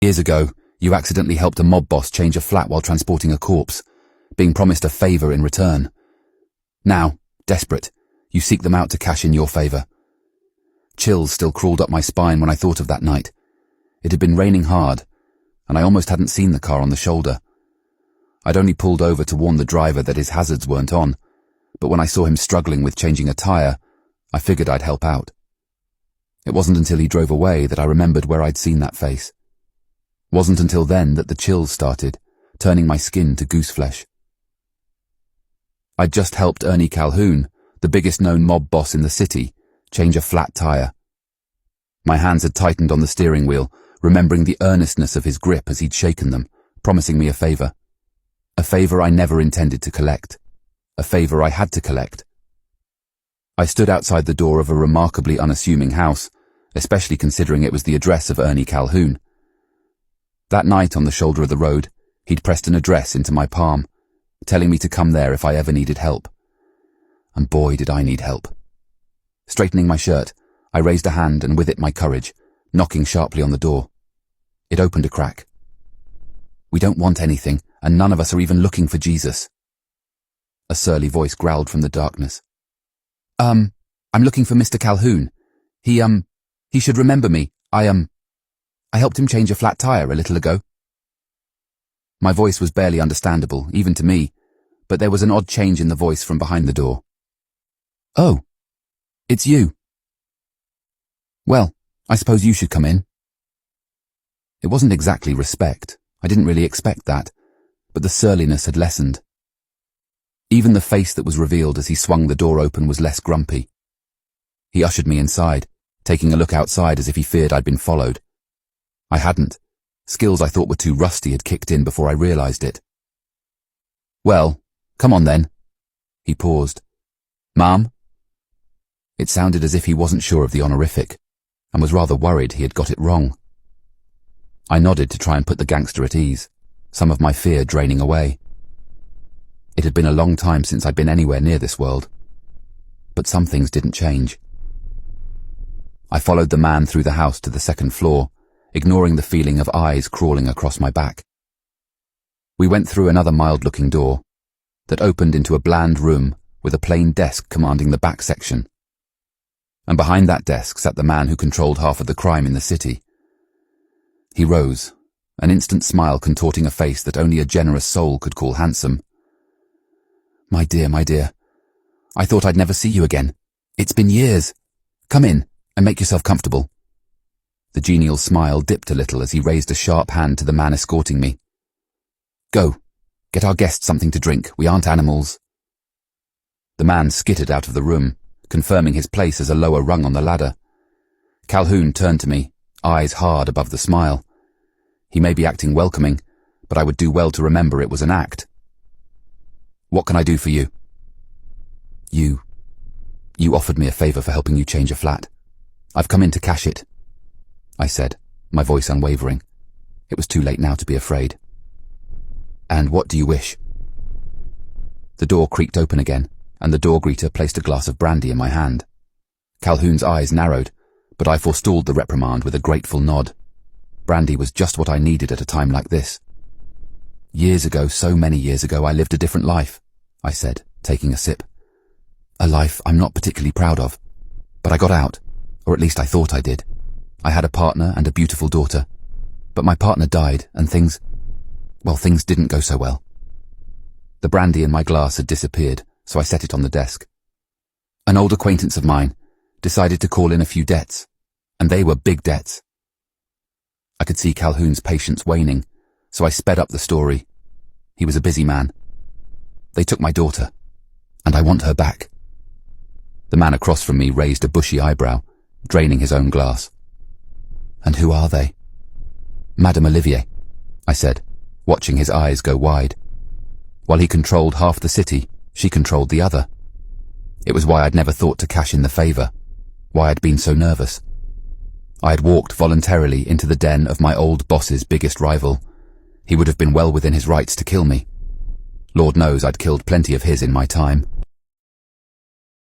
Years ago, you accidentally helped a mob boss change a flat while transporting a corpse, being promised a favour in return. Now, desperate, you seek them out to cash in your favour. Chills still crawled up my spine when I thought of that night. It had been raining hard, and I almost hadn't seen the car on the shoulder. I'd only pulled over to warn the driver that his hazards weren't on, but when I saw him struggling with changing a tyre, I figured I'd help out. It wasn't until he drove away that I remembered where I'd seen that face. Wasn't until then that the chills started, turning my skin to gooseflesh. I'd just helped Ernie Calhoun, the biggest known mob boss in the city, change a flat tyre. My hands had tightened on the steering wheel, remembering the earnestness of his grip as he'd shaken them, promising me a favour. A favour I never intended to collect. A favour I had to collect. I stood outside the door of a remarkably unassuming house, especially considering it was the address of Ernie Calhoun. That night on the shoulder of the road, he'd pressed an address into my palm, telling me to come there if I ever needed help. And boy, did I need help. Straightening my shirt, I raised a hand and with it my courage, knocking sharply on the door. It opened a crack. "We don't want anything, and none of us are even looking for Jesus." A surly voice growled from the darkness. I'm looking for Mr. Calhoun. He should remember me. I helped him change a flat tyre a little ago." My voice was barely understandable, even to me, but there was an odd change in the voice from behind the door. "Oh, it's you. Well, I suppose you should come in." It wasn't exactly respect. I didn't really expect that, but the surliness had lessened. Even the face that was revealed as he swung the door open was less grumpy. He ushered me inside, taking a look outside as if he feared I'd been followed. I hadn't. Skills I thought were too rusty had kicked in before I realised it. "Well, come on then." He paused. "Ma'am?" It sounded as if he wasn't sure of the honorific, and was rather worried he had got it wrong. I nodded to try and put the gangster at ease, some of my fear draining away. It had been a long time since I'd been anywhere near this world. But some things didn't change. I followed the man through the house to the second floor, ignoring the feeling of eyes crawling across my back. We went through another mild-looking door that opened into a bland room with a plain desk commanding the back section. And behind that desk sat the man who controlled half of the crime in the city. He rose, an instant smile contorting a face that only a generous soul could call handsome. My dear, I thought I'd never see you again. It's been years. Come in and make yourself comfortable." The genial smile dipped a little as he raised a sharp hand to the man escorting me. "Go, get our guests something to drink. We aren't animals." The man skittered out of the room, confirming his place as a lower rung on the ladder. Calhoun turned to me, eyes hard above the smile. He may be acting welcoming, but I would do well to remember it was an act. "What can I do for you?" You offered me a favour for helping you change a flat. I've come in to cash it," I said, my voice unwavering. It was too late now to be afraid. "And what do you wish?" The door creaked open again, and the door greeter placed a glass of brandy in my hand. Calhoun's eyes narrowed, but I forestalled the reprimand with a grateful nod. Brandy was just what I needed at a time like this. "Years ago, so many years ago, I lived a different life," I said, taking a sip. "A life I'm not particularly proud of. But I got out, or at least I thought I did. I had a partner and a beautiful daughter. But my partner died, and things didn't go so well." The brandy in my glass had disappeared, so I set it on the desk. An old acquaintance of mine decided to call in a few debts, and they were big debts. I could see Calhoun's patience waning, so I sped up the story. He was a busy man. "They took my daughter, and I want her back." The man across from me raised a bushy eyebrow, draining his own glass. "And who are they?" "Madame Olivier," I said, watching his eyes go wide. While he controlled half the city, she controlled the other. It was why I'd never thought to cash in the favour, why I'd been so nervous. I had walked voluntarily into the den of my old boss's biggest rival. He would have been well within his rights to kill me. Lord knows I'd killed plenty of his in my time.